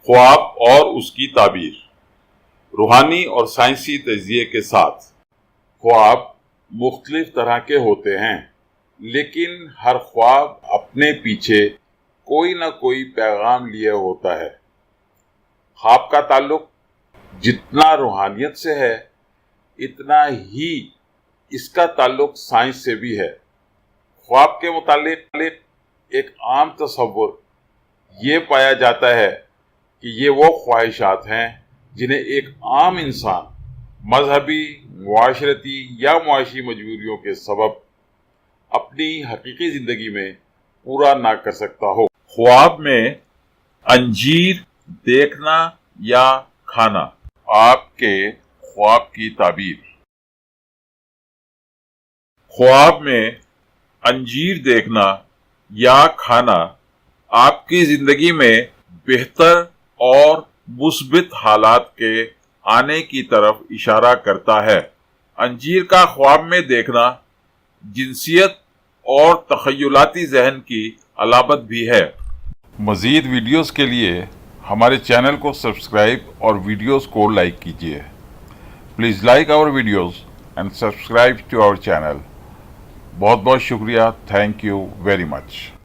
خواب اور اس کی تعبیر، روحانی اور سائنسی تجزیے کے ساتھ۔ خواب مختلف طرح کے ہوتے ہیں، لیکن ہر خواب اپنے پیچھے کوئی نہ کوئی پیغام لیے ہوتا ہے۔ خواب کا تعلق جتنا روحانیت سے ہے، اتنا ہی اس کا تعلق سائنس سے بھی ہے۔ خواب کے متعلق ایک عام تصور یہ پایا جاتا ہے کہ یہ وہ خواہشات ہیں جنہیں ایک عام انسان مذہبی، معاشرتی یا معاشی مجبوریوں کے سبب اپنی حقیقی زندگی میں پورا نہ کر سکتا ہو۔ خواب میں انجیر دیکھنا یا کھانا۔ آپ کے خواب کی تعبیر۔ خواب میں انجیر دیکھنا یا کھانا آپ کی زندگی میں بہتر اور مثبت حالات کے آنے کی طرف اشارہ کرتا ہے۔ انجیر کا خواب میں دیکھنا جنسیت اور تخیلاتی ذہن کی علامت بھی ہے۔ مزید ویڈیوز کے لیے ہمارے چینل کو سبسکرائب اور ویڈیوز کو لائک کیجیے۔ Please like our videos and subscribe to our channel. بہت بہت شکریہ۔ Thank you very much.